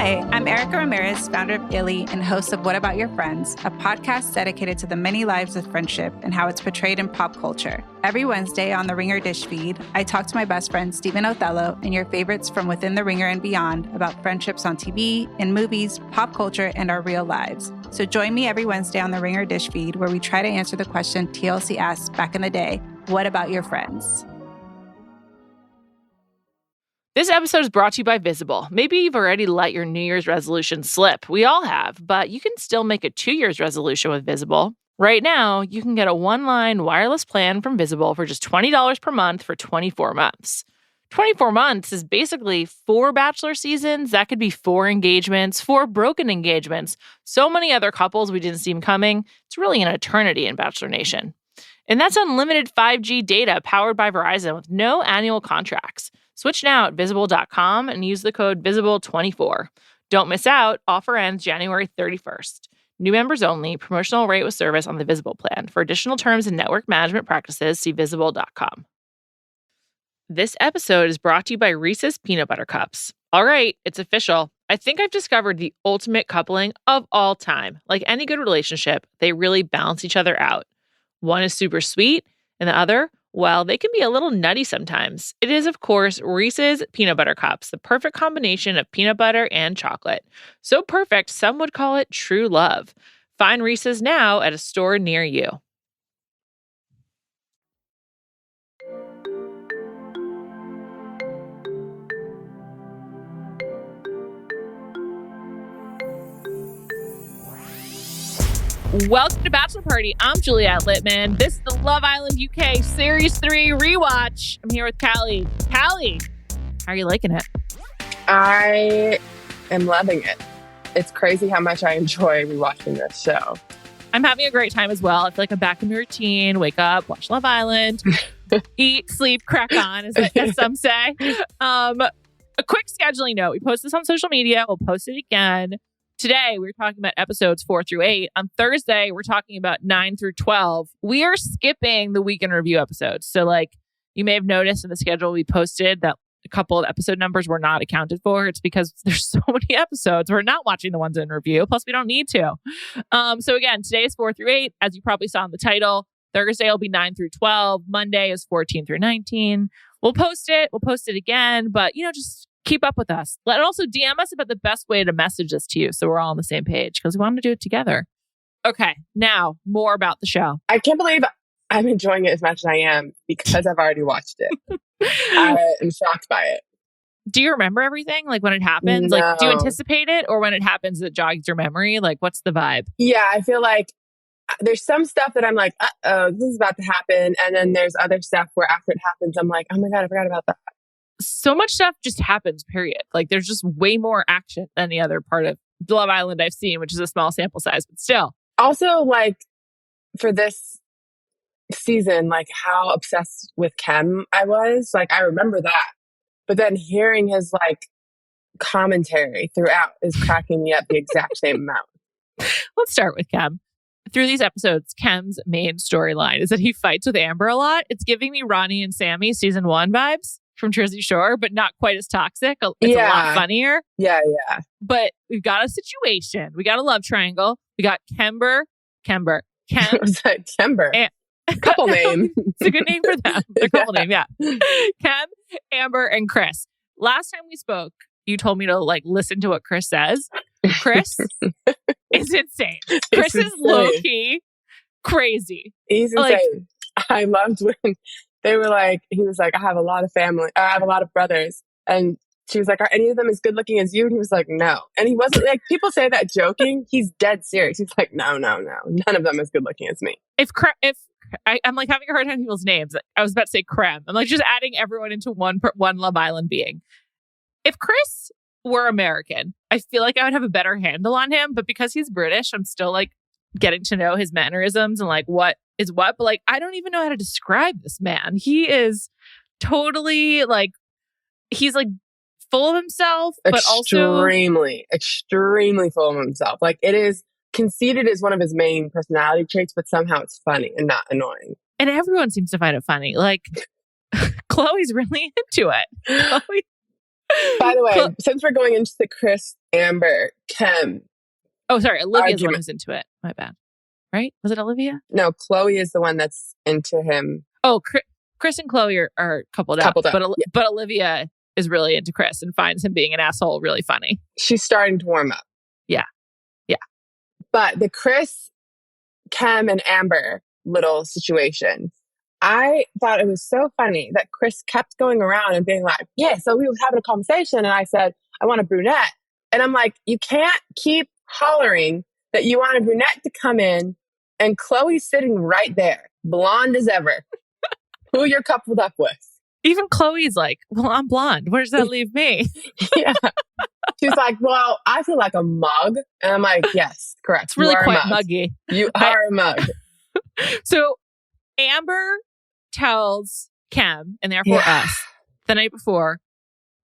Hi, I'm Erica Ramirez, founder of Illy and host of What About Your Friends, a podcast dedicated to the many lives of friendship and how it's portrayed in pop culture. Every Wednesday on the Ringer Dish feed, I talk to my best friend Stephen Othello and your favorites from within the Ringer and beyond about friendships on TV, in movies, pop culture, and our real lives. So join me every Wednesday on the Ringer Dish feed where we try to answer the question TLC asked back in the day, what about your friends? This episode is brought to you by Visible. Maybe you've already let your New Year's resolution slip. We all have, but you can still make a 2 year's resolution with Visible. Right now, you can get a one-line wireless plan from Visible for just $20 per month for 24 months. 24 months is basically 4 bachelor seasons. That could be 4 engagements, 4 broken engagements. So many other couples we didn't see coming. It's really an eternity in Bachelor Nation. And that's unlimited 5G data powered by Verizon with no annual contracts. Switch now at Visible.com and use the code VISIBLE24. Don't miss out. Offer ends January 31st. New members only. Promotional rate with service on the Visible plan. For additional terms and network management practices, see Visible.com. This episode is brought to you by Reese's Peanut Butter Cups. All right, it's official. I think I've discovered the ultimate coupling of all time. Like any good relationship, they really balance each other out. One is super sweet, and the other, well, they can be a little nutty sometimes. It is, of course, Reese's Peanut Butter Cups, the perfect combination of peanut butter and chocolate. So perfect, some would call it true love. Find Reese's now at a store near you. Welcome to Bachelor Party. I'm Juliet Litman. This is the Love Island UK Series 3 rewatch. I'm here with Callie. Callie, how are you liking it? I am loving it. It's crazy how much I enjoy rewatching this show. I'm having a great time as well. I feel like I'm back in my routine. Wake up, watch Love Island, eat, sleep, crack on, as some say. A quick scheduling note. We post this on social media. We'll post it again. Today, we're talking about episodes 4 through 8. On Thursday, we're talking about 9 through 12. We are skipping the weekend review episodes. So, you may have noticed in the schedule we posted that a couple of episode numbers were not accounted for. It's because there's so many episodes. We're not watching the ones in review. Plus, we don't need to. So, again, today is 4 through 8, as you probably saw in the title. Thursday will be 9 through 12. Monday is 14 through 19. We'll post it. We'll post it again. But, just keep up with us. And also DM us about the best way to message this to you so we're all on the same page because we want to do it together. Okay, now more about the show. I can't believe I'm enjoying it as much as I am because I've already watched it. I am shocked by it. Do you remember everything? When it happens? No. Do you anticipate it? Or when it happens, it jogs your memory? What's the vibe? Yeah, I feel like there's some stuff that I'm like, uh-oh, this is about to happen. And then there's other stuff where after it happens, I'm like, oh my God, I forgot about that. So much stuff just happens, period. There's just way more action than the other part of Love Island I've seen, which is a small sample size, but still. Also, for this season, how obsessed with Kem I was. I remember that. But then hearing his, commentary throughout is cracking me up the exact same amount. Let's start with Kem. Through these episodes, Kem's main storyline is that he fights with Amber a lot. It's giving me Ronnie and Sammy season 1 vibes from Jersey Shore, but not quite as toxic. It's a lot funnier. Yeah. But we've got a situation. We got a love triangle. We got Kem. It was like Kember. Couple name. It's a good name for them. Their couple name, yeah. Kem, Amber, and Chris. Last time we spoke, you told me to listen to what Chris says. Chris is insane. Chris is low-key crazy. He's insane. I loved when they were he was like, I have a lot of family. I have a lot of brothers. And she was like, are any of them as good looking as you? And he was like, no. And he wasn't people say that joking. He's dead serious. He's like, no. None of them as good looking as me. I'm having a hard time with people's names. I was about to say Krem. I'm just adding everyone into one Love Island being. If Chris were American, I feel like I would have a better handle on him. But because he's British, I'm still getting to know his mannerisms and what is what. But I don't even know how to describe this man. He is totally he's full of himself, but also extremely full of himself. It is conceited as one of his main personality traits, but somehow it's funny and not annoying. And everyone seems to find it funny. Chloe's really into it. By the way, since we're going into the Chris, Amber, Kem. Oh, sorry. Olivia's the one argument. who's into it. My bad. Right? Was it Olivia? No, Chloe is the one that's into him. Oh, Chris and Chloe are coupled up. But Olivia is really into Chris and finds him being an asshole really funny. She's starting to warm up. Yeah. But the Chris, Kem, and Amber little situation, I thought it was so funny that Chris kept going around and being like, yeah, so we were having a conversation and I said, I want a brunette. And I'm like, you can't keep hollering that you want a brunette to come in and Chloe's sitting right there, blonde as ever. Who you're coupled up with. Even Chloe's like, well, I'm blonde. Where does that leave me? Yeah. She's like, well, I feel like a mug. And I'm like, yes, correct. It's really quite muggy. You are a mug. So Amber tells Kem, and therefore us, the night before,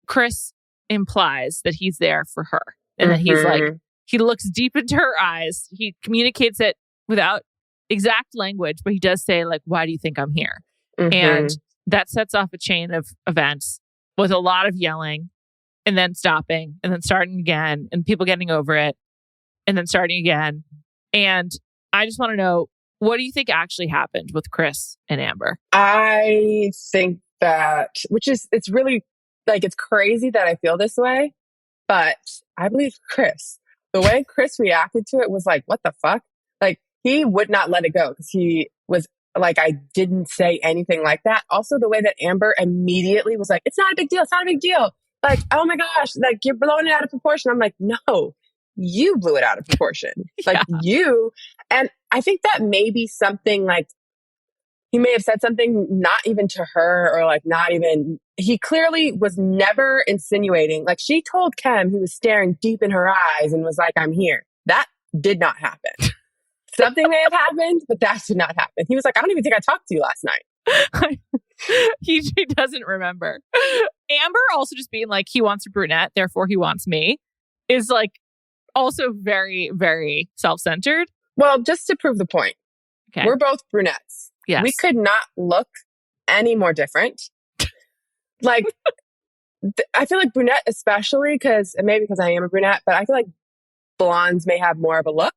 Chris implies that he's there for her. And that he's like, he looks deep into her eyes. He communicates it without exact language, but he does say, like, why do you think I'm here? And that sets off a chain of events with a lot of yelling and then stopping and then starting again and people getting over it and then starting again. And I just want to know, what do you think actually happened with Chris and Amber? I think that, it's really, like, it's crazy that I feel this way, but I believe Chris. The way Chris reacted to it was like, what the fuck? Like, he would not let it go because he was like, I didn't say anything like that. Also, the way that Amber immediately was like, it's not a big deal. It's not a big deal. Like, oh my gosh, like, you're blowing it out of proportion. I'm like, no, you blew it out of proportion. Like, you. And I think that maybe something like, he may have said something not even to her or like not even, he clearly was never insinuating. Like, she told Kem he was staring deep in her eyes and was like, I'm here. That did not happen. Something may have happened, but that did not happen. He was like, I don't even think I talked to you last night. He doesn't remember. Amber also just being like, he wants a brunette, therefore he wants me, is like also very, very self-centered. Well, just to prove the point, we're both brunettes. Yes. We could not look any more different. Like, I feel like brunette especially, maybe because I am a brunette, but I feel like blondes may have more of a look.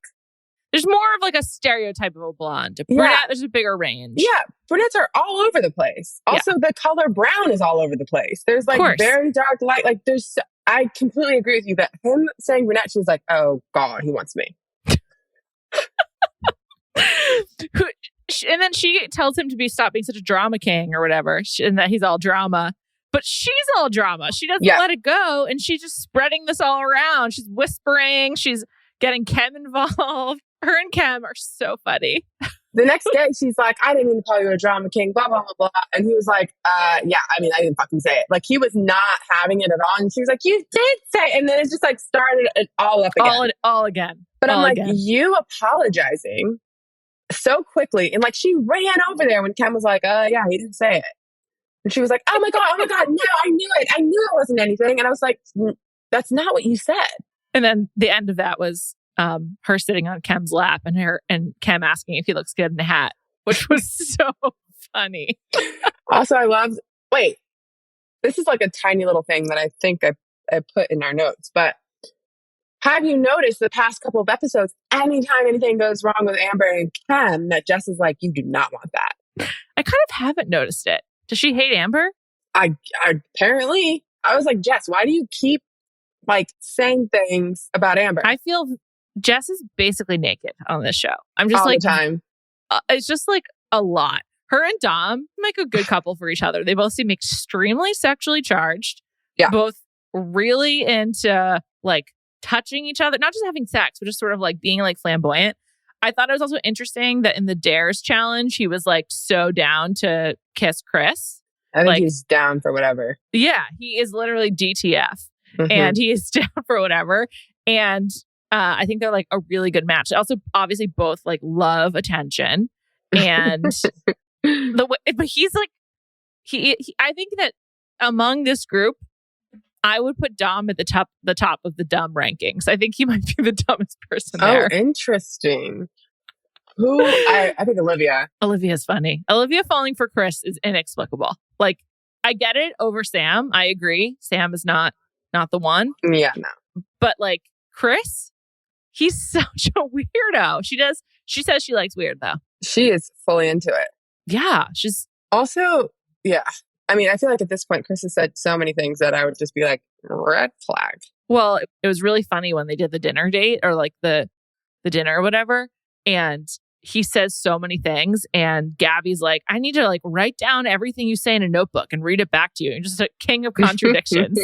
There's more of like a stereotype of a blonde. A brunette, there's a bigger range. Yeah, brunettes are all over the place. Also, the color brown is all over the place. There's like very dark light. Like, I completely agree with you that him saying brunette, she's like, oh God, he wants me. And then she tells him to stop being such a drama king or whatever, and that he's all drama. But she's all drama. She doesn't let it go, and she's just spreading this all around. She's whispering. She's getting Kem involved. Her and Kem are so funny. The next day, she's like, I didn't mean to call you a drama king, blah, blah, blah, blah. And he was like, yeah, I mean, I didn't fucking say it. Like, he was not having it at all. And she was like, you did say it. And then it just like started it all up again. All again. But I'm like, you apologizing so quickly. And like, she ran over there when Kem was like, yeah, he didn't say it. And she was like, oh my God, no, I knew it. I knew it wasn't anything. And I was like, that's not what you said. And then the end of that was her sitting on Kem's lap and Kem asking if he looks good in a hat, which was so funny. Also, this is like a tiny little thing that I think I put in our notes, but have you noticed the past couple of episodes, anytime anything goes wrong with Amber and Kem, that Jess is like, you do not want that. I kind of haven't noticed it. Does she hate Amber? I apparently, I was like, Jess, why do you keep like saying things about Amber? I feel Jess is basically naked on this show. I'm just all like, the time. It's just like a lot. Her and Dom make a good couple for each other. They both seem extremely sexually charged. Yeah. Both really into like touching each other, not just having sex, but just sort of like being like flamboyant. I thought it was also interesting that in the Dares challenge, he was like so down to kiss Chris. I think he's down for whatever. Yeah, he is literally DTF. And he is down for whatever. And I think they're like a really good match. They also obviously both like love attention. And but he's like, I think that among this group, I would put Dom at the top of the dumb rankings. I think he might be the dumbest person there. Oh, interesting. Who? I think Olivia. Olivia's funny. Olivia falling for Chris is inexplicable. Like, I get it over Sam. I agree. Sam is not the one. Yeah, no. But like Chris, he's such a weirdo. She says she likes weird though. She is fully into it. Yeah. She's also, yeah. I mean, I feel like at this point, Chris has said so many things that I would just be like, red flag. Well, it was really funny when they did the dinner date or like the dinner or whatever. And he says so many things. And Gabby's like, I need to like write down everything you say in a notebook and read it back to you. And just a king of contradictions.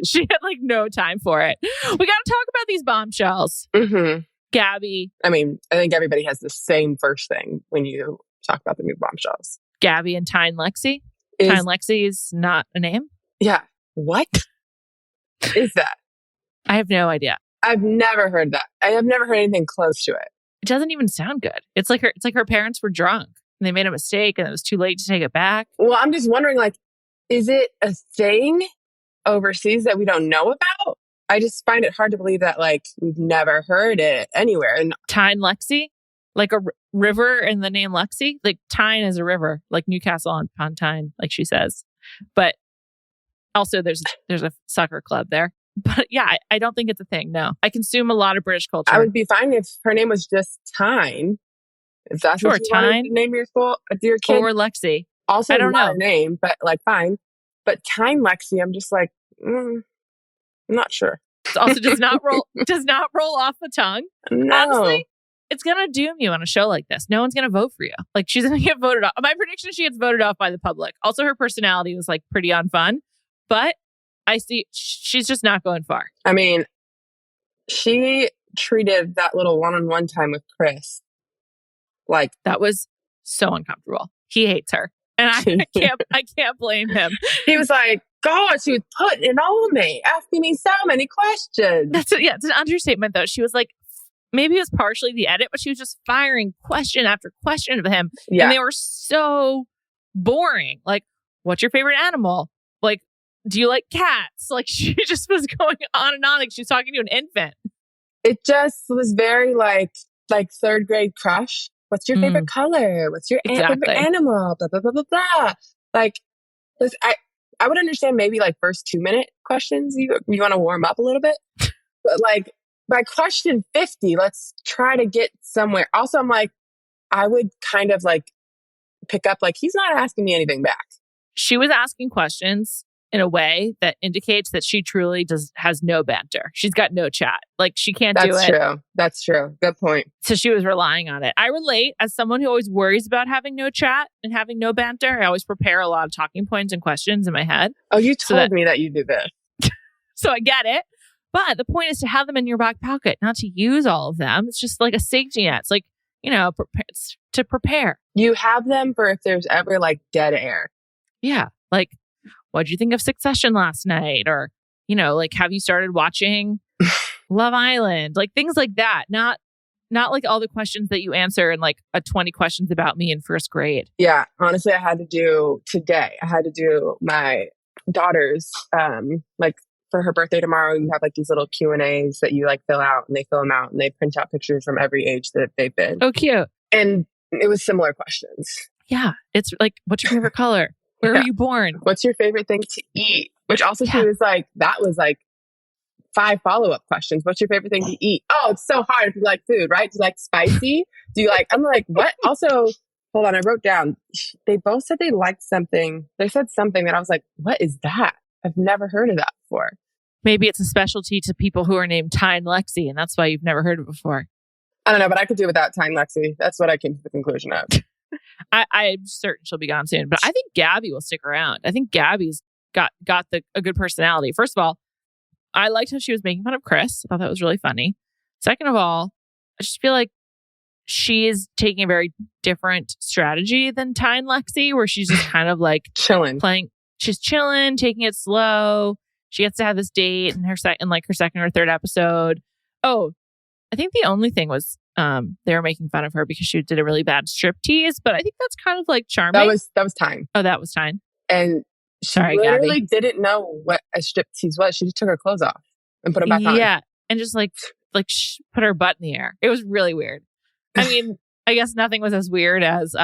She had like no time for it. We got to talk about these bombshells. Mm-hmm. Gabby. I mean, I think everybody has the same first thing when you talk about the new bombshells. Gabby and Tyne Lexi. Tyne Lexi is not a name? Yeah. What is that? I have no idea. I've never heard that. I have never heard anything close to it. It doesn't even sound good. It's like her parents were drunk and they made a mistake and it was too late to take it back. Well, I'm just wondering, like, is it a thing overseas that we don't know about? I just find it hard to believe that, like, we've never heard it anywhere. And Tyne Lexi? Like a river in the name Lexi? Like Tyne is a river, like Newcastle upon Tyne, like she says. But also there's a soccer club there. But yeah, I don't think it's a thing. No, I consume a lot of British culture. I would be fine if her name was just Tyne. If that's what you wanted to name your kid. Or Lexi. Also, I don't know a name, but like fine. But Tyne Lexi, I'm just like, I'm not sure. It also does not roll off the tongue. No. Honestly, it's gonna doom you on a show like this. No one's gonna vote for you. Like she's gonna get voted off. My prediction is she gets voted off by the public. Also, her personality was like pretty unfun, but I see she's just not going far. I mean, she treated that little one-on-one time with Chris like that was so uncomfortable. He hates her, and I can't blame him. He was like, God, she was putting it on me, asking me so many questions. It's an understatement though. She was like, maybe it was partially the edit, but she was just firing question after question of him, and they were so boring. Like, what's your favorite animal? Like, do you like cats? Like, she just was going on and on. Like, she was talking to an infant. It just was very like third grade crush. What's your favorite color? What's your favorite animal? Blah, blah, blah, blah, blah. Like, I would understand maybe like first 2-minute questions. You want to warm up a little bit. But like by question 50, let's try to get somewhere. Also, I'm like, I would kind of like pick up like, he's not asking me anything back. She was asking questions in a way that indicates that she truly has no banter. She's got no chat. Like she can't do it. That's true. Good point. So she was relying on it. I relate as someone who always worries about having no chat and having no banter. I always prepare a lot of talking points and questions in my head. Oh, you told me that you do this. So I get it. But the point is to have them in your back pocket, not to use all of them. It's just like a safety net. It's like, it's to prepare. You have them for if there's ever like dead air. Yeah. Like, what'd you think of Succession last night? Or, like, have you started watching Love Island? Like things like that. Not like all the questions that you answer in like a 20 questions about me in first grade. Yeah. Honestly, I had to do my daughter's, like for her birthday tomorrow, you have like these little Q&As that you like fill out and they fill them out and they print out pictures from every age that they've been. Oh, cute. And it was similar questions. Yeah. It's like, what's your favorite color? Where were you born? What's your favorite thing to eat? Which also too is like, that was like 5 follow-up questions. What's your favorite thing to eat? Oh, it's so hard if you like food, right? Do you like spicy? I'm like, what? Also, hold on, I wrote down, they both said they liked something. They said something that I was like, what is that? I've never heard of that before. Maybe it's a specialty to people who are named Tyne Lexi, and that's why you've never heard of it before. I don't know, but I could do without Tyne Lexi. That's what I came to the conclusion of. I'm certain she'll be gone soon, but I think Gabby will stick around. I think Gabby's got a good personality. First of all, I liked how she was making fun of Chris. I thought that was really funny. Second of all, I just feel like she is taking a very different strategy than Tyne Lexi, where she's just kind of like chilling, She's chilling, taking it slow. She gets to have this date in her second or third episode. Oh, I think the only thing was they were making fun of her because she did a really bad striptease, but I think that's kind of like charming. That was Tyne. Oh, that was Tyne. And she literally didn't know what a striptease was. She just took her clothes off and put them back on. Yeah, and just like put her butt in the air. It was really weird. I mean, I guess nothing was as weird as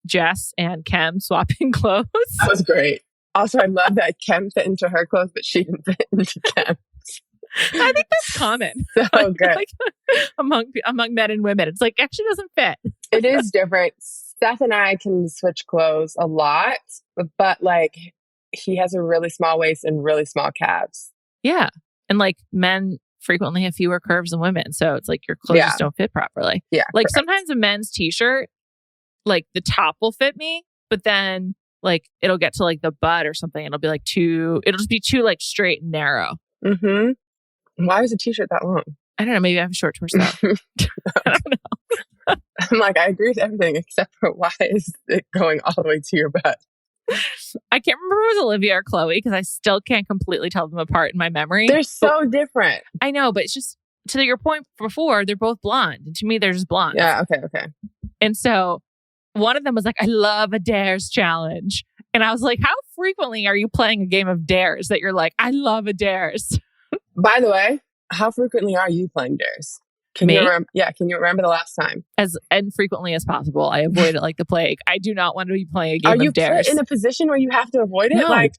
Jess and Kem swapping clothes. That was great. Also, I love that Kim fit into her clothes, but she didn't fit into Kim. I think that's common. So good. Like, among men and women. It's like, actually doesn't fit. It is different. Seth and I can switch clothes a lot, but like he has a really small waist and really small calves. Yeah. And like men frequently have fewer curves than women. So it's like your clothes just don't fit properly. Yeah. Like correct. sometimes a men's t-shirt, like the top will fit me, but then like it'll get to like the butt or something. It'll be like it'll just be too like straight and narrow. Mm-hmm. Why is a t-shirt that long? I don't know. Maybe I have a short torso. I don't know. I'm like, I agree with everything except for why is it going all the way to your butt? I can't remember if it was Olivia or Chloe because I still can't completely tell them apart in my memory. They're so different. I know, but it's just to your point before, they're both blonde. And to me, they're just blonde. Yeah, okay. And so one of them was like, I love a dares challenge. And I was like, how frequently are you playing a game of dares that you're like, I love a dares? By the way, how frequently are you playing dares? Can Me? you remember? Yeah, can you remember the last time? As infrequently as possible. I avoid it like the plague. I do not want to be playing a game Are you of dares. put in a position where you have to avoid it? No. Like,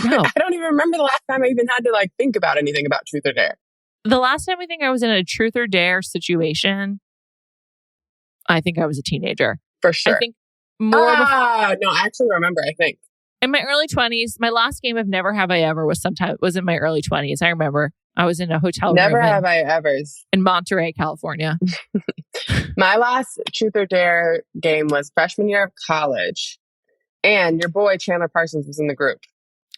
No. I don't even remember the last time I even had to like think about anything about truth or dare. The last time I think I was in a truth or dare situation, I think I was a teenager. For sure. I think more no, I actually remember, I think. in my early 20s, my last game of Never Have I Ever was in my early 20s. I remember I was in a hotel Never room have I ever. in Monterey, California. My last truth or dare game was freshman year of college. And your boy Chandler Parsons was in the group.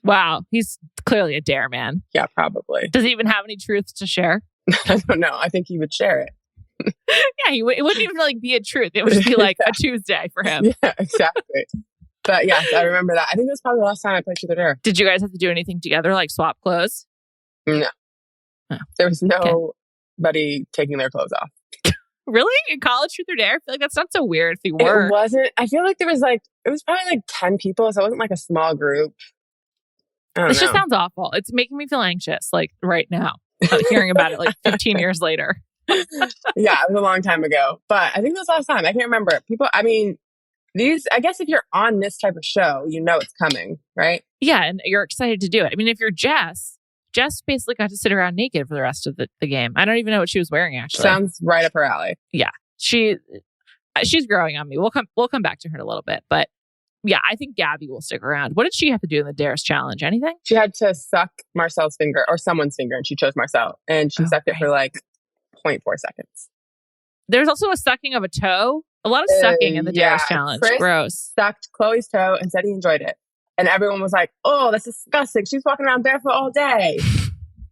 Wow. He's clearly a dare man. Yeah, probably. Does he even have any truths to share? I don't know. I think he would share it. Yeah, it wouldn't even like be a truth. It would just be like a Tuesday for him. Yeah, exactly. But yes, I remember that. I think it was probably the last time I played truth or dare. Did you guys have to do anything together, like swap clothes? No. Oh. There was nobody taking their clothes off. Really? In college truth or dare? I feel like that's not so weird if you were. It wasn't. I feel like it was probably like 10 people, so it wasn't like a small group. This just sounds awful. It's making me feel anxious, like right now, hearing about it like 15 years later. Yeah, it was a long time ago. But I think it was last time. I can't remember. People, I mean, I guess if you're on this type of show, you know it's coming, right? Yeah, and you're excited to do it. I mean, if you're Jess basically got to sit around naked for the rest of the game. I don't even know what she was wearing, actually. Sounds right up her alley. Yeah. She's growing on me. We'll come back to her in a little bit. But yeah, I think Gabby will stick around. What did she have to do in the Dares challenge? Anything? She had to suck Marcel's finger or someone's finger, and she chose Marcel. And she sucked it for like 0.4 seconds. There's also a sucking of a toe. A lot of sucking in the Dares challenge. Chris Gross. Sucked Chloe's toe and said he enjoyed it. And everyone was like, oh, that's disgusting. She's walking around barefoot all day.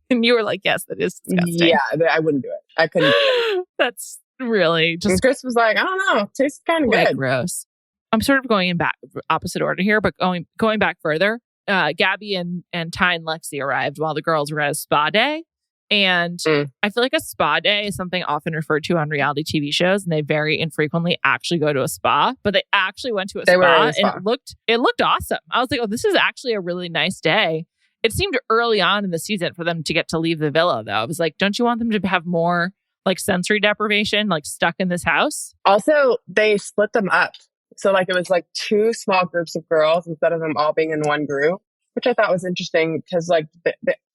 And you were like, yes, that is disgusting. Yeah, I wouldn't do it. I couldn't do it. That's really just... And Chris was like, I don't know. Tastes kind of good. Gross. I'm sort of going in back opposite order here, but going back further, Gabby and Ty and Lexi arrived while the girls were at a spa day. And I feel like a spa day is something often referred to on reality TV shows, and they very infrequently actually go to a spa. But they actually went to a spa, and it looked awesome. I was like, oh, this is actually a really nice day. It seemed early on in the season for them to get to leave the villa, though. I was like, don't you want them to have more like sensory deprivation, like stuck in this house? Also, they split them up. So like it was like 2 small groups of girls instead of them all being in one group, which I thought was interesting because like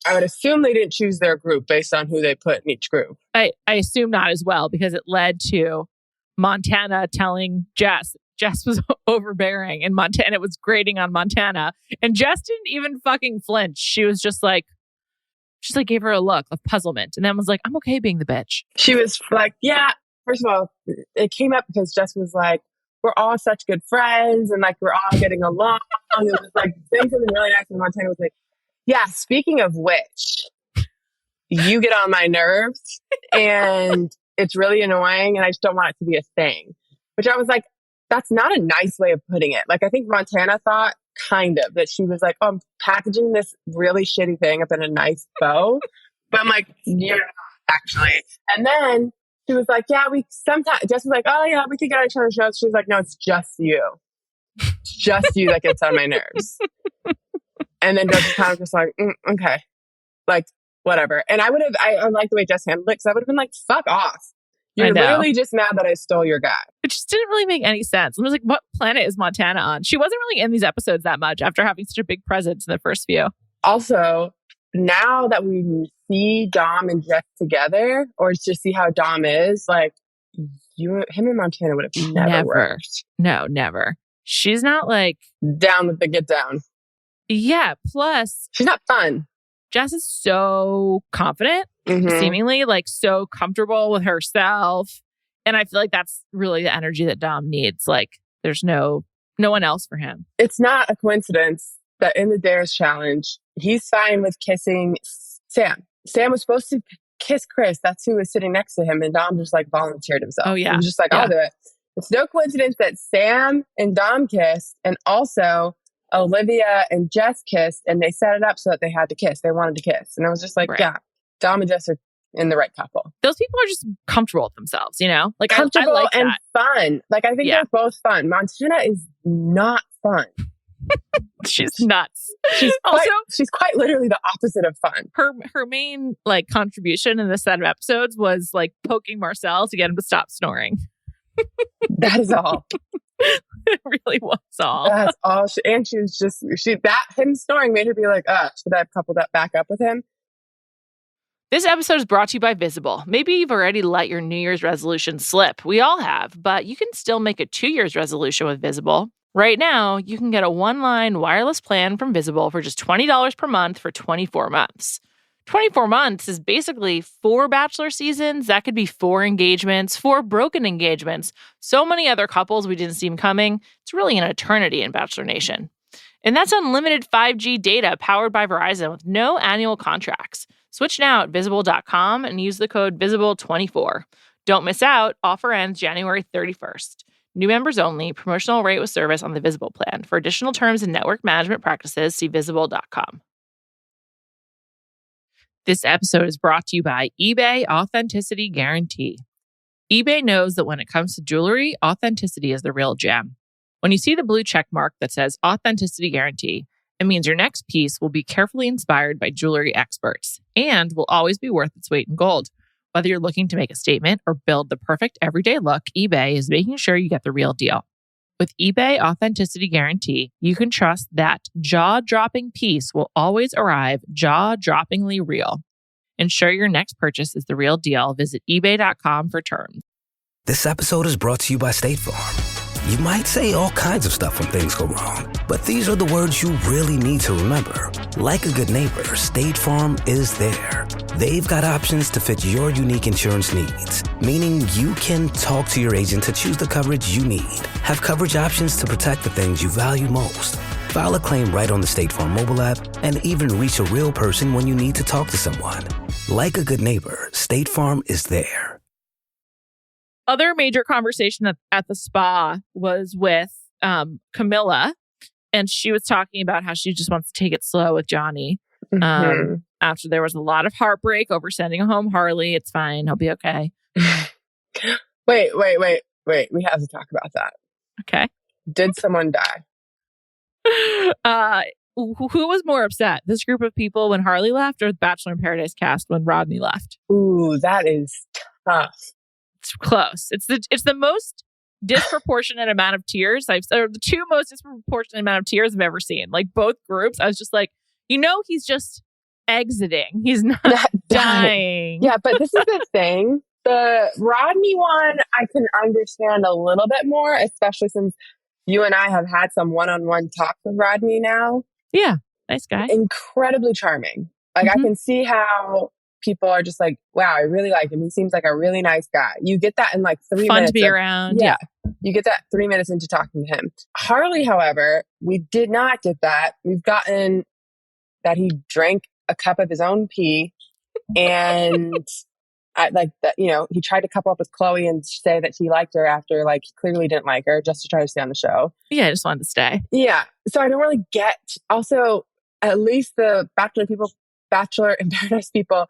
I would assume they didn't choose their group based on who they put in each group. I assume not as well, because it led to Montana telling Jess was overbearing and Montana was grating on Montana. And Jess didn't even fucking flinch. She was just like gave her a look of puzzlement and then was like, I'm okay being the bitch. She was like, yeah, first of all, it came up because Jess was like, we're all such good friends and like we're all getting along. It was like saying something really nice, and Montana was like, yeah, speaking of which, you get on my nerves and it's really annoying and I just don't want it to be a thing. Which I was like, that's not a nice way of putting it. Like I think Montana thought kind of that she was like, oh, I'm packaging this really shitty thing up in a nice bow. But I'm like, you're not actually. And then she was like, yeah, Jess was like, oh yeah, we could get on each other's shows. She was like, no, it's just you. It's just you that gets on my nerves. And then Jess was kind of just like, okay. Like, whatever. And I like the way Jess handled it because I would have been like, fuck off. You're literally just mad that I stole your guy. It just didn't really make any sense. I was like, what planet is Montana on? She wasn't really in these episodes that much after having such a big presence in the first few. Also, now that we see Dom and Jess together, or just see how Dom is, like, him and Montana would have never worked. No, never. She's not like... down with the get down. Yeah, plus... she's not fun. Jess is so confident, seemingly, like so comfortable with herself. And I feel like that's really the energy that Dom needs. Like, there's no one else for him. It's not a coincidence that in the Dares challenge, he's fine with kissing Sam. Sam was supposed to kiss Chris. That's who was sitting next to him. And Dom just like volunteered himself. Oh, yeah. He was just like, I'll do it. It's no coincidence that Sam and Dom kissed, and also Olivia and Jess kissed, and they set it up so that they had to kiss. They wanted to kiss. And I was just like, yeah, Dom and Jess are in the right couple. Those people are just comfortable with themselves, you know? Like, comfortable I like and that. Fun. Like, I think they're both fun. Montana is not fun. She's nuts. She's quite literally the opposite of fun. Her main like contribution in this set of episodes was like poking Marcel to get him to stop snoring. That is all. It really was all. That's all. And she was just him snoring made her be like, should I have coupled that back up with him? This episode is brought to you by Visible. Maybe you've already let your New Year's resolution slip. We all have, but you can still make a 2 year's resolution with Visible. Right now, you can get a one-line wireless plan from Visible for just $20 per month for 24 months. 24 months is basically 4 Bachelor seasons. That could be 4 engagements, 4 broken engagements, so many other couples we didn't see coming. It's really an eternity in Bachelor Nation. And that's unlimited 5G data powered by Verizon with no annual contracts. Switch now at Visible.com and use the code VISIBLE24. Don't miss out. Offer ends January 31st. New members only. Promotional rate with service on the Visible plan. For additional terms and network management practices, see Visible.com. This episode is brought to you by eBay Authenticity Guarantee. eBay knows that when it comes to jewelry, authenticity is the real gem. When you see the blue check mark that says Authenticity Guarantee, it means your next piece will be carefully inspired by jewelry experts and will always be worth its weight in gold. Whether you're looking to make a statement or build the perfect everyday look, eBay is making sure you get the real deal. With eBay Authenticity Guarantee, you can trust that jaw-dropping piece will always arrive jaw-droppingly real. Ensure your next purchase is the real deal. Visit ebay.com for terms. This episode is brought to you by State Farm. You might say all kinds of stuff when things go wrong, but these are the words you really need to remember. Like a good neighbor, State Farm is there. They've got options to fit your unique insurance needs, meaning you can talk to your agent to choose the coverage you need, have coverage options to protect the things you value most, file a claim right on the State Farm mobile app, and even reach a real person when you need to talk to someone. Like a good neighbor, State Farm is there. Other major conversation at the spa was with Camilla, and she was talking about how she just wants to take it slow with Johnny. After there was a lot of heartbreak over sending home Harley. It's fine. He'll be okay. Wait. We have to talk about that. Okay. Did someone die? Who was more upset? This group of people when Harley left, or the Bachelor in Paradise cast when Rodney left? Ooh, that is tough. It's close. It's the most disproportionate amount of tears or the 2 most disproportionate amount of tears I've ever seen. Like both groups, I was just like, he's just exiting. He's not dying. Yeah, but this is the thing. The Rodney one, I can understand a little bit more, especially since you and I have had some one-on-one talks with Rodney now. Yeah, nice guy. Incredibly charming. Like, I can see how people are just like, wow, I really like him. He seems like a really nice guy. You get that in like 3 minutes. Fun to be around. Yeah. You get that 3 minutes into talking to him. Harley, however, we did not get that. We've gotten that he drank a cup of his own pee and he tried to couple up with Chloe and say that he liked her after like he clearly didn't like her just to try to stay on the show. Yeah, I just wanted to stay. Yeah. So I don't really get, also, at least the Bachelor in Paradise people,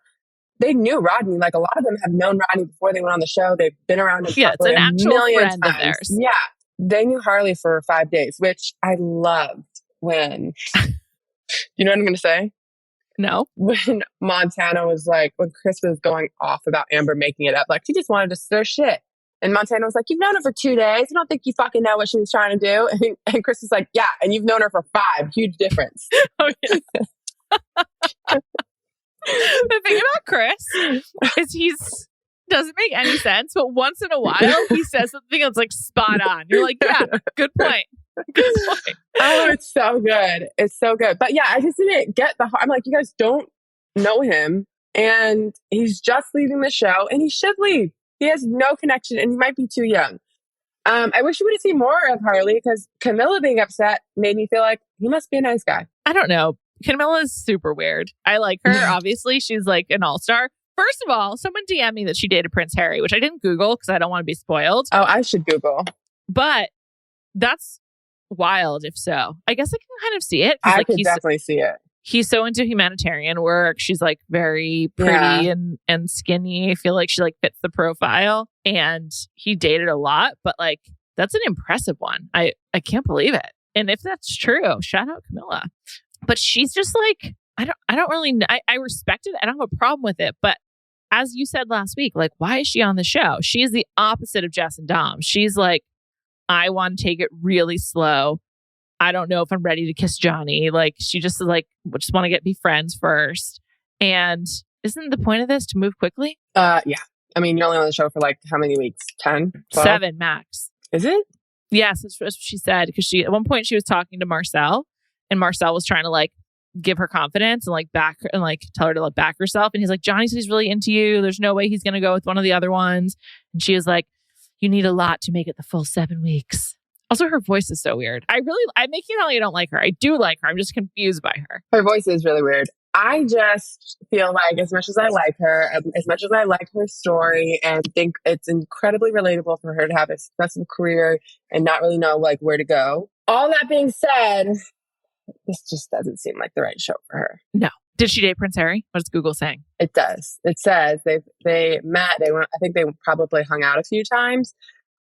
they knew Rodney. Like a lot of them have known Rodney before they went on the show. They've been around him it's an actual friend of theirs. Yeah. They knew Harley for 5 days, which I loved when, you know what I'm going to say? No. When Montana was like, when Chris was going off about Amber making it up, like she just wanted to stir shit. And Montana was like, you've known her for 2 days. I don't think you fucking know what she was trying to do. And Chris was like, yeah, and you've known her for 5. Huge difference. Oh, yeah. The thing about Chris is he's doesn't make any sense, but once in a while he says something that's like spot on. You're like, yeah, good point. Good point. Oh, it's so good. It's so good. But yeah, I just didn't get the heart. I'm like, you guys don't know him and he's just leaving the show and he should leave. He has no connection and he might be too young. I wish we would have seen more of Harley because Camilla being upset made me feel like he must be a nice guy. I don't know. Camilla is super weird. I like her. Obviously, she's like an all-star. First of all, someone DM'd me that she dated Prince Harry, which I didn't Google because I don't want to be spoiled. Oh, I should Google. But that's wild if so. I guess I can kind of see it. I like, could definitely see it. He's so into humanitarian work. She's like very pretty and skinny. I feel like she like fits the profile. And he dated a lot, but like that's an impressive one. I can't believe it. And if that's true, shout out Camilla. But she's just like, I don't really I respect it. I don't have a problem with it. But as you said last week, like, why is she on the show? She is the opposite of Jess and Dom. She's like, I want to take it really slow. I don't know if I'm ready to kiss Johnny. Like, she just is like, just want to be friends first. And isn't the point of this to move quickly? Yeah. I mean, you're only on the show for like how many weeks? 10? 12? 7 max. Is it? Yes, that's what she said. Because at one point she was talking to Marcel, and Marcel was trying to like give her confidence and like back and like tell her to like back herself. And he's like, Johnny said he's really into you. There's no way he's going to go with one of the other ones. And she was like, you need a lot to make it the full 7 weeks. Also, her voice is so weird. I'm making it like I don't like her. I do like her. I'm just confused by her. Her voice is really weird. I just feel like as much as I like her, as much as I like her story and think it's incredibly relatable for her to have a successful career and not really know like where to go. All that being said, this just doesn't seem like the right show for her. No. Did she date Prince Harry? What is Google saying? It does. It says they met. I think they probably hung out a few times.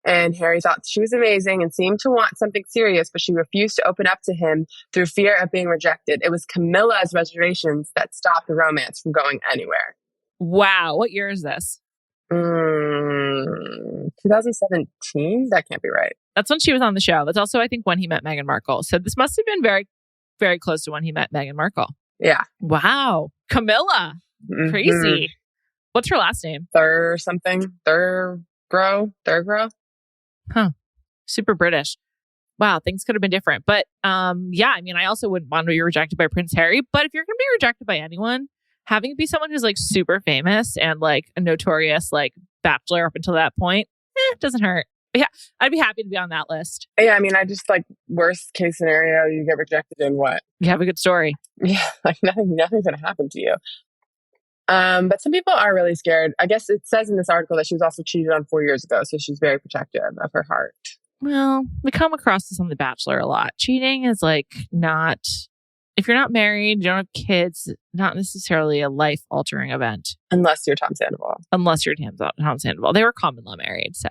And Harry thought she was amazing and seemed to want something serious, but she refused to open up to him through fear of being rejected. It was Camilla's reservations that stopped the romance from going anywhere. Wow. What year is this? 2017? That can't be right. That's when she was on the show. That's also, I think, when he met Meghan Markle. So this must have been very, very close to when he met Meghan Markle. Yeah. Wow. Camilla. Mm-hmm. Crazy. What's her last name? Thurgrow? Huh. Super British. Wow, things could have been different. But yeah, I mean, I also wouldn't want to be rejected by Prince Harry. But if you're going to be rejected by anyone, having it be someone who's like super famous and like a notorious like bachelor up until that point, doesn't hurt. But yeah, I'd be happy to be on that list. Yeah, I mean, I just like worst case scenario, you get rejected and what? You have a good story. Yeah, like nothing's going to happen to you. But some people are really scared. I guess it says in this article that she was also cheated on 4 years ago. So she's very protective of her heart. Well, we come across this on The Bachelor a lot. Cheating is like not, if you're not married, you don't have kids, not necessarily a life-altering event. Unless you're Tom Sandoval. Tom Sandoval. They were common law married, so.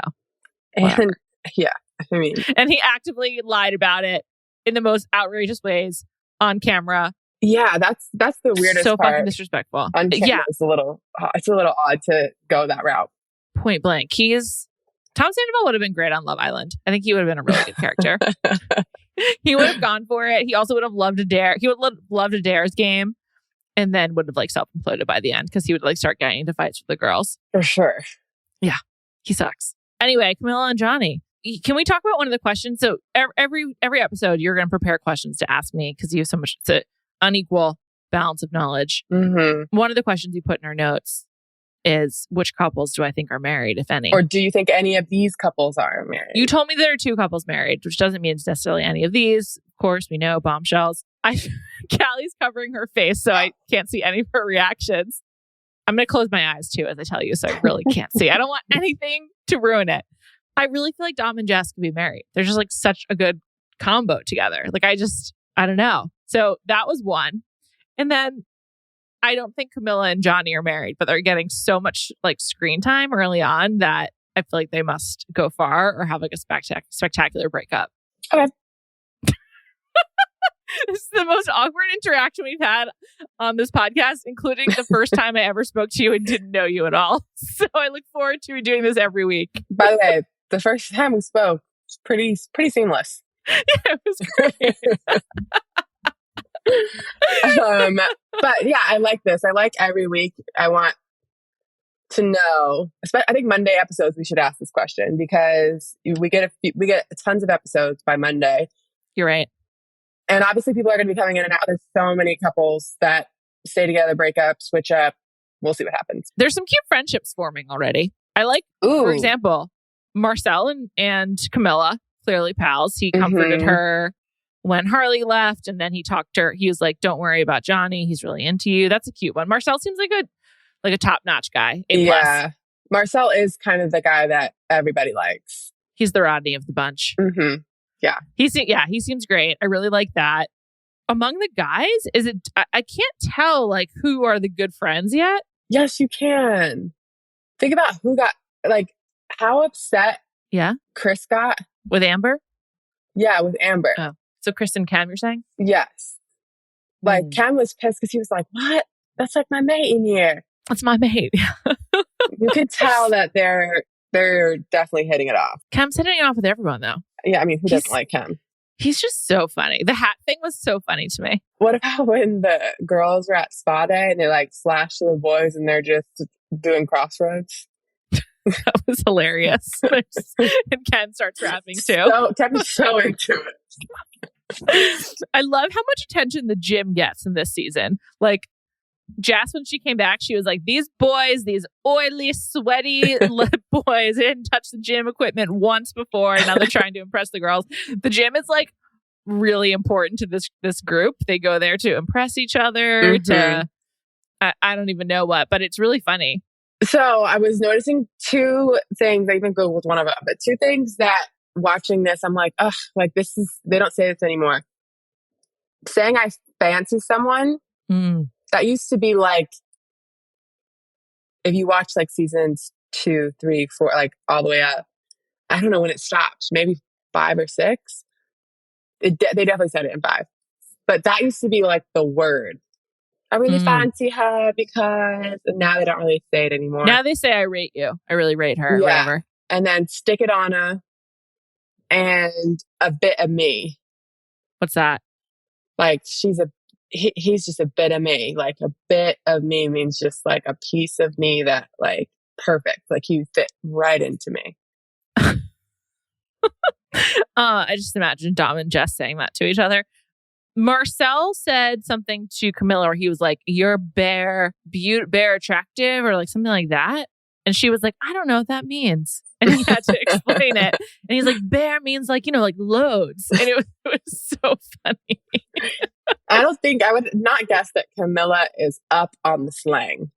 And yeah, I mean. And he actively lied about it in the most outrageous ways on camera. Yeah, that's the weirdest so part. Fucking disrespectful. On camera, yeah, it's a little odd to go that route. Point blank. Tom Sandoval would have been great on Love Island. I think he would have been a really good character. He would have gone for it. He also would have loved a dare. He would have loved a dares game, and then would have like self-imploded by the end because he would like start getting into fights with the girls. For sure. Yeah, he sucks. Anyway, Camilla and Johnny. Can we talk about one of the questions? So every episode, you're going to prepare questions to ask me because you have so much. It's an unequal balance of knowledge. Mm-hmm. One of the questions you put in our notes is, which couples do I think are married, if any? Or do you think any of these couples are married? You told me there are 2 couples married, which doesn't mean it's necessarily any of these. Of course, we know bombshells. Callie's covering her face, so I can't see any of her reactions. I'm going to close my eyes too as I tell you, so I really can't see. I don't want anything to ruin it. I really feel like Dom and Jess could be married. They're just like such a good combo together. Like I don't know. So that was one. And then I don't think Camilla and Johnny are married, but they're getting so much like screen time early on that I feel like they must go far or have like a spectacular breakup. Okay. This is the most awkward interaction we've had on this podcast, including the first time I ever spoke to you and didn't know you at all. So I look forward to doing this every week. By the way, the first time we spoke was pretty seamless. Yeah, it was great. But yeah, I like this. I like every week. I want to know. I think Monday episodes we should ask this question because we get tons of episodes by Monday. You're right. And obviously people are going to be coming in and out. There's so many couples that stay together, break up, switch up. We'll see what happens. There's some cute friendships forming already. I like, for example, Marcel and Camilla, clearly pals. He comforted her when Harley left, and then he talked to her. He was like, don't worry about Johnny. He's really into you. That's a cute one. Marcel seems like a top-notch guy. A+. Yeah. Marcel is kind of the guy that everybody likes. He's the Rodney of the bunch. Mm-hmm. Yeah. He seems great. I really like that. Among the guys, I can't tell like who are the good friends yet. Yes, you can. Think about who got, like, how upset Chris got. With Amber? Yeah, with Amber. Oh. So Chris and Cam, you're saying? Yes. Like, Cam was pissed because he was like, what? That's like my mate in here. That's my mate. You could tell that they're definitely hitting it off. Cam's hitting it off with everyone, though. Yeah, I mean, who doesn't like Cam? He's just so funny. The hat thing was so funny to me. What about when the girls were at spa day and they like flash to the boys and they're just doing crossroads? That was hilarious. And Ken starts rapping too. So, Ken's so into it. I love how much attention the gym gets in this season. Like, Jess, when she came back, she was like, these boys, these oily, sweaty boys, they didn't touch the gym equipment once before. And now they're trying to impress the girls. The gym is like really important to this group. They go there to impress each other, to I don't even know what, but it's really funny. So I was noticing two things. I even Googled one of them, but two things that watching this, I'm like, ugh, like they don't say this anymore. Saying I fancy someone. That used to be like, if you watch like seasons 2, 3, 4, like all the way up, I don't know when it stopped, maybe 5 or 6. They definitely said it in 5. But that used to be like the word. I really fancy her because, and now they don't really say it anymore. Now they say, I rate you. I really rate her. Yeah. Whatever. And then stick it on her and a bit of me. What's that? Like he's just a bit of me. Like a bit of me means just like a piece of me that like perfect. Like he fit right into me. I just imagine Dom and Jess saying that to each other. Marcel said something to Camilla where he was like, you're bare attractive or like something like that. And she was like, I don't know what that means. And he had to explain it. And he's like, bare means like, like loads. And it was so funny. I would not guess that Camilla is up on the slang.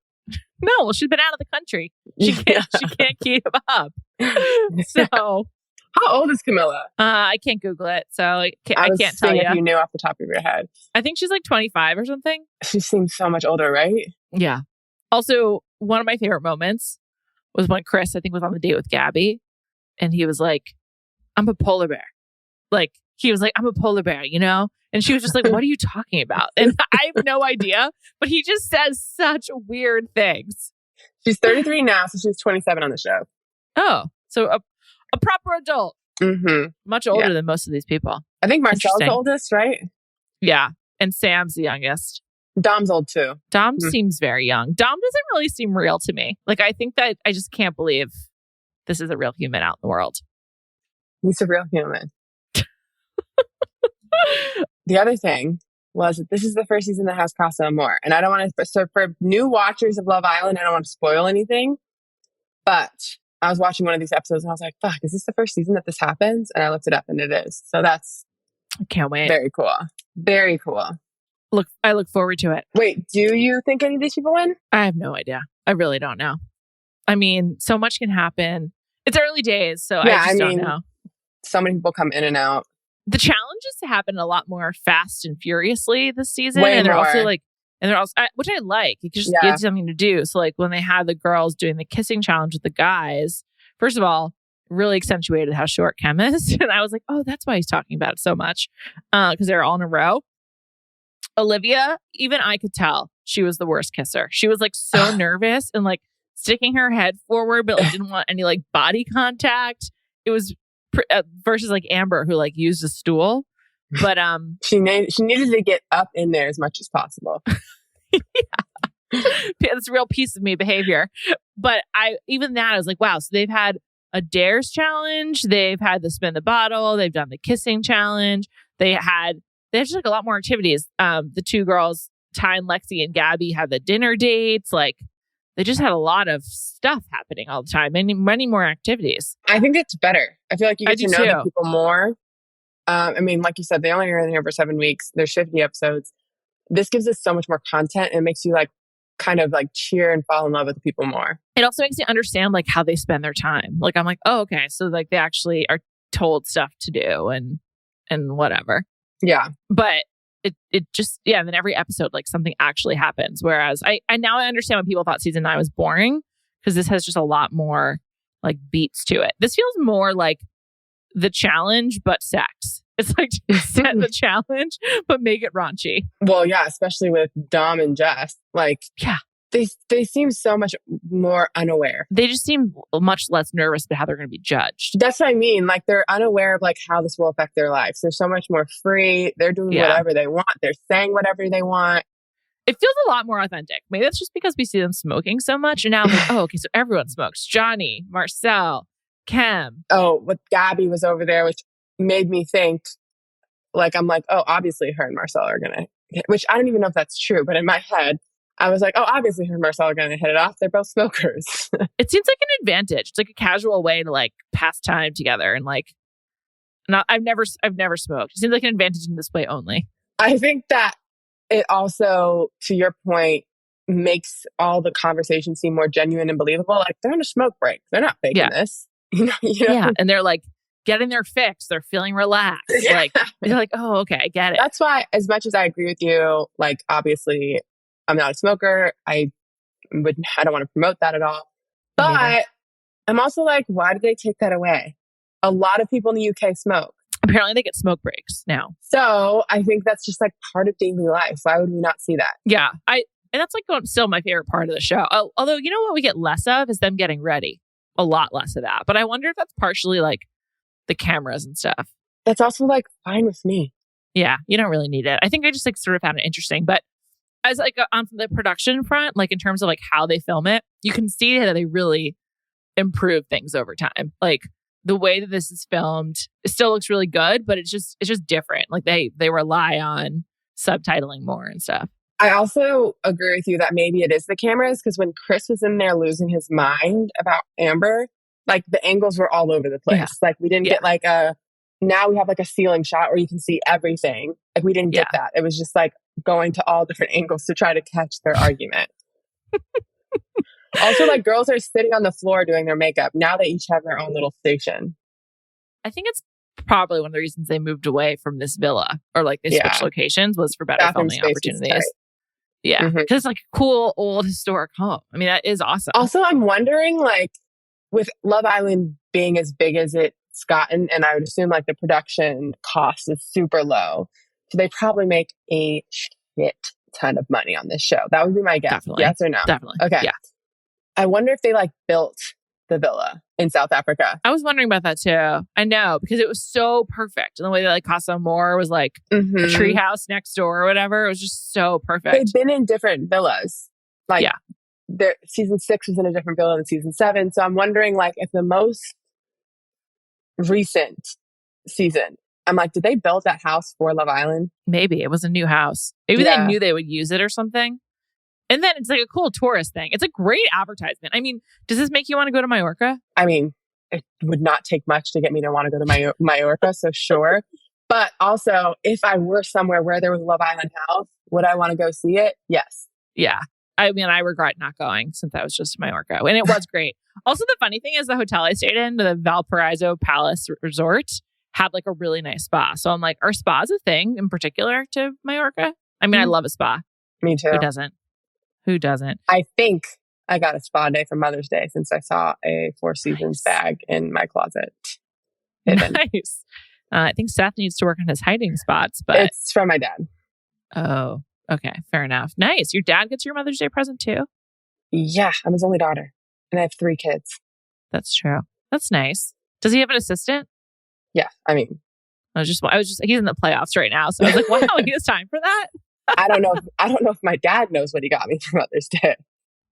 No, well, she's been out of the country. She can't keep up. So how old is Camilla? I can't Google it, so I can't tell you. If you knew off the top of your head. I think she's like 25 or something. She seems so much older, right? Yeah. Also, one of my favorite moments was when Chris, I think, was on the date with Gabby, and he was like, I'm a polar bear. Like, he was like, I'm a polar bear, And she was just like, what are you talking about? And I have no idea, but he just says such weird things. She's 33 now, so she's 27 on the show. Oh, so a proper adult. Much older than most of these people. I think Marcel's the oldest, right? Yeah. And Sam's the youngest. Dom's old too. Dom seems very young. Dom doesn't really seem real to me. Like, I think that I just can't believe this is a real human out in the world. He's a real human. The other thing was that this is the first season that has Casa Amor. And I don't want to, so for new watchers of Love Island, I don't want to spoil anything. But I was watching one of these episodes and I was like, fuck, is this the first season that this happens? And I looked it up and it is. So that's I can't wait. Very cool. Very cool. I look forward to it. Wait, do you think any of these people win? I have no idea. I really don't know. I mean, so much can happen. It's early days, so I don't know. So many people come in and out. The challenges happen a lot more fast and furiously this season. Way and they're more. also like, which I like. It just gives you something to do. So like when they had the girls doing the kissing challenge with the guys, first of all, really accentuated how short Kem is. And I was like, oh, that's why he's talking about it so much. Because they're all in a row. Olivia, even I could tell she was the worst kisser. She was like so nervous and like sticking her head forward, but like didn't want any like body contact. It was versus like Amber, who like used a stool. But she needed to get up in there as much as possible. That's a real piece of me behavior. But I was like, wow. So they've had a dares challenge. They've had the spin the bottle. They've done the kissing challenge. They just like a lot more activities. The two girls, Ty and Lexi and Gabby, had the dinner dates. Like they just had a lot of stuff happening all the time. Many more activities. I think it's better. I feel like you get to know the people more. I mean, like you said, they only are in here for 7 weeks. There's 50 episodes. This gives us so much more content and makes you like kind of like cheer and fall in love with the people more. It also makes you understand like how they spend their time. Like I'm like, oh, okay. So like they actually are told stuff to do and whatever. Yeah. But it just, and then every episode, like something actually happens. Whereas I now I understand when people thought season 9 was boring because this has just a lot more like beats to it. This feels more like The Challenge, but sex. It's like set the challenge, but make it raunchy. Well, yeah, especially with Dom and Jess. Like, yeah, they seem so much more unaware. They just seem much less nervous about how they're going to be judged. That's what I mean. Like, they're unaware of like how this will affect their lives. They're so much more free. They're doing whatever they want. They're saying whatever they want. It feels a lot more authentic. Maybe that's just because we see them smoking so much. And now I'm like, oh, okay, so everyone smokes. Johnny, Marcel, Cam. Oh, what Gabby was over there, which made me think, like, I'm like, oh, obviously her and Marcel are going to, which I don't even know if that's true. But in my head, I was like, oh, obviously her and Marcel are going to hit it off. They're both smokers. It seems like an advantage. It's like a casual way to like pass time together. And like, I've never smoked. It seems like an advantage in this way only. I think that it also, to your point, makes all the conversations seem more genuine and believable. Like they're on a smoke break. They're not faking this. You know? Yeah. And they're like getting their fix. They're feeling relaxed. Like they're like, oh, okay, I get it. That's why, as much as I agree with you, like obviously I'm not a smoker. I don't want to promote that at all. But I'm also like, why did they take that away? A lot of people in the UK smoke. Apparently they get smoke breaks now. So I think that's just like part of daily life. Why would we not see that? Yeah. And that's like still my favorite part of the show. Although, you know what we get less of is them getting ready. A lot less of that. But I wonder if that's partially like the cameras and stuff. That's also like fine with me. Yeah. You don't really need it. I think I just like sort of found it interesting. But as like on the production front, like in terms of like how they film it, you can see that they really improve things over time. Like the way that this is filmed, it still looks really good, but it's just different. Like they rely on subtitling more and stuff. I also agree with you that maybe it is the cameras, because when Chris was in there losing his mind about Amber, like the angles were all over the place. Yeah. Like we didn't get like now we have like a ceiling shot where you can see everything. Like we didn't get that. It was just like going to all different angles to try to catch their argument. Also, like girls are sitting on the floor doing their makeup. Now they each have their own little station. I think it's probably one of the reasons they moved away from this villa or like they switched locations was for better filming opportunities. Yeah. Because it's like a cool old historic home. I mean, that is awesome. Also, I'm wondering like with Love Island being as big as it's gotten, and I would assume like the production cost is super low. So they probably make a shit ton of money on this show. That would be my guess. Definitely. Yes or no? Definitely. Okay. Yeah. I wonder if they like built the villa in South Africa. I was wondering about that too. I know, because it was so perfect. And the way that like Casa Amor was like a treehouse next door or whatever. It was just so perfect. They've been in different villas. Like season 6 was in a different villa than season 7. So I'm wondering like if the most recent season, I'm like, did they build that house for Love Island? Maybe it was a new house. Maybe they knew they would use it or something. And then it's like a cool tourist thing. It's a great advertisement. I mean, does this make you want to go to Mallorca? I mean, it would not take much to get me to want to go to Mallorca, so sure. But also, if I were somewhere where there was a Love Island house, would I want to go see it? Yes. Yeah. I mean, I regret not going since I was just Mallorca. And it was great. Also, the funny thing is the hotel I stayed in, the Valparaiso Palace Resort, had like a really nice spa. So I'm like, are spas a thing in particular to Mallorca? I mean, I love a spa. Me too. Who doesn't? I think I got a spa day for Mother's Day since I saw a Four Seasons bag in my closet. Nice. I think Seth needs to work on his hiding spots, but it's from my dad. Oh, okay. Fair enough. Nice. Your dad gets your Mother's Day present too? Yeah, I'm his only daughter. And I have 3 kids. That's true. That's nice. Does he have an assistant? Yeah, I mean. he's in the playoffs right now. So I was like, wow, he has time for that? I don't know if my dad knows what he got me for Mother's Day,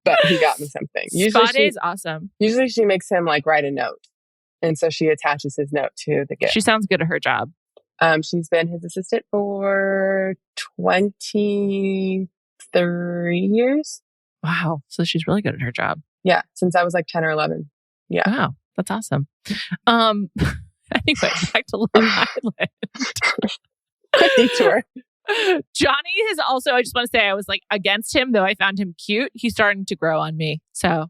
but he got me something. Spa Day is awesome. Usually she makes him like write a note. And so she attaches his note to the gift. She sounds good at her job. She's been his assistant for 23 years. Wow. So she's really good at her job. Yeah. Since I was like 10 or 11. Yeah. Wow. That's awesome. Anyway, back to Long Island. Quick detour. Johnny is also, I just want to say, I was like against him, though I found him cute. He's starting to grow on me. So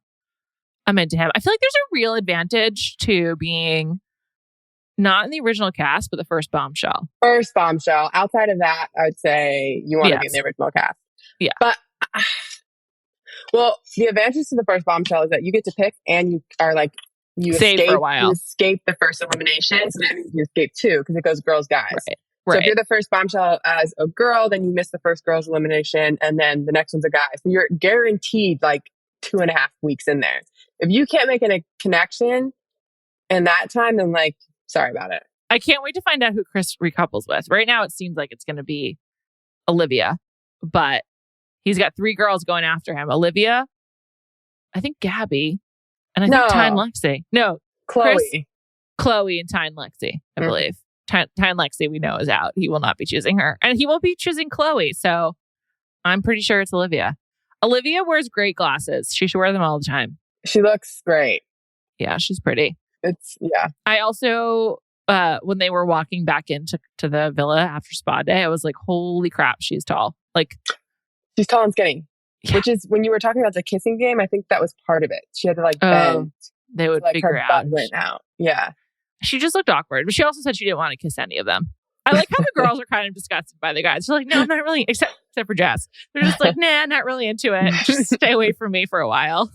I'm into him. I feel like there's a real advantage to being not in the original cast, but the first bombshell. First bombshell. Outside of that, I would say you want to be in the original cast. Yeah. But, well, the advantage to the first bombshell is that you get to pick and you are like, you escape for a while. You escape the first elimination. So that means you escape 2 because it goes girls, guys. Right. So if you're the first bombshell as a girl, then you miss the first girl's elimination and then the next one's a guy. So you're guaranteed like 2.5 weeks in there. If you can't make a connection in that time, then like, sorry about it. I can't wait to find out who Chris recouples with. Right now, it seems like it's going to be Olivia, but he's got 3 girls going after him. Olivia, I think Gabby, and I think Ty and Lexi. No, Chloe. Chris, Chloe and Ty and Lexi, I believe. Ty and Lexi, we know, is out. He will not be choosing her. And he won't be choosing Chloe. So I'm pretty sure it's Olivia. Olivia wears great glasses. She should wear them all the time. She looks great. Yeah, she's pretty. Yeah. I also, when they were walking back into the villa after Spa Day, I was like, holy crap, she's tall. Like, she's tall and skinny. Yeah. Which is, when you were talking about the kissing game, I think that was part of it. She had to like bend. They would like figure her out. butt went out. Yeah. She just looked awkward, but she also said she didn't want to kiss any of them. I like how the girls are kind of disgusted by the guys. They're like, no, I'm not really, except for Jess. They're just like, nah, not really into it. Just stay away from me for a while.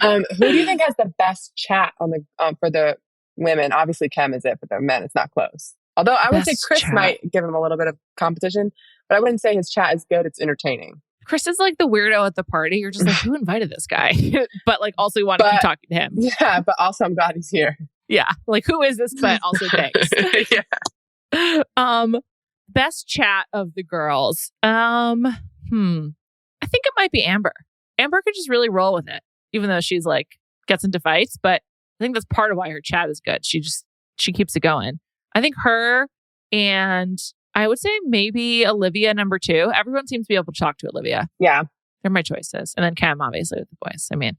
Who do you think has the best chat on the for the women? Obviously, Kem is it, but the men, it's not close. Although I would say Chris might give him a little bit of competition, but I wouldn't say his chat is good. It's entertaining. Chris is like the weirdo at the party. You're just like, who invited this guy? But like, also you want to keep talking to him. Yeah, but also I'm glad he's here. Yeah, like who is this? But also thanks. Yeah. Best chat of the girls. I think it might be Amber. Amber could just really roll with it, even though she's like gets into fights. But I think that's part of why her chat is good. She keeps it going. I think her, and I would say maybe Olivia number 2. Everyone seems to be able to talk to Olivia. Yeah, they're my choices, and then Kem obviously with the boys. I mean,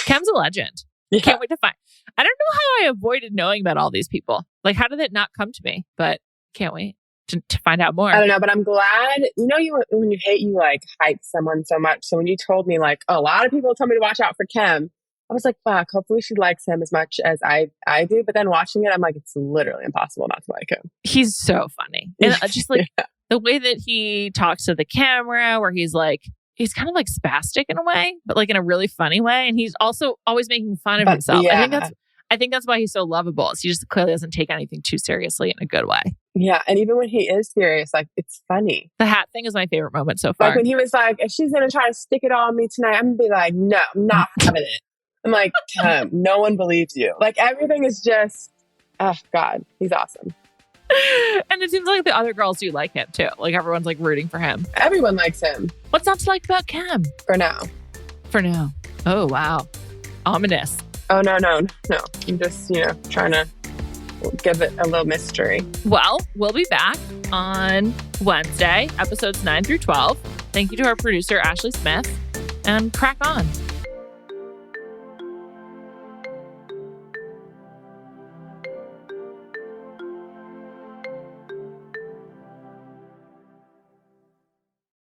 Kem's a legend. Yeah. Can't wait to find. I don't know how I avoided knowing about all these people. Like, how did it not come to me? But can't wait to find out more. I don't know, but I'm glad. You know, when you hate, you like hype someone so much. So when you told me like a lot of people told me to watch out for Kem, I was like, fuck, hopefully she likes him as much as I do. But then watching it, I'm like, it's literally impossible not to like him. He's so funny. And just like the way that he talks to the camera, where he's kind of like spastic in a way, but like in a really funny way. And he's also always making fun of himself. Yeah. I think that's why he's so lovable. He just clearly doesn't take anything too seriously in a good way. Yeah. And even when he is serious, like, it's funny. The hat thing is my favorite moment so far. Like when he was like, if she's going to try to stick it on me tonight, I'm going to be like, no, I'm not having it. I'm like, no one believes you. Like everything is just, oh God, he's awesome. And it seems like the other girls do like him too. Like everyone's like rooting for him. Everyone likes him. What's not to like about Kem? For now. Oh, wow. Ominous. Oh, no. I'm just, trying to give it a little mystery. Well, we'll be back on Wednesday, episodes 9 through 12. Thank you to our producer, Ashleigh Smith, and crack on.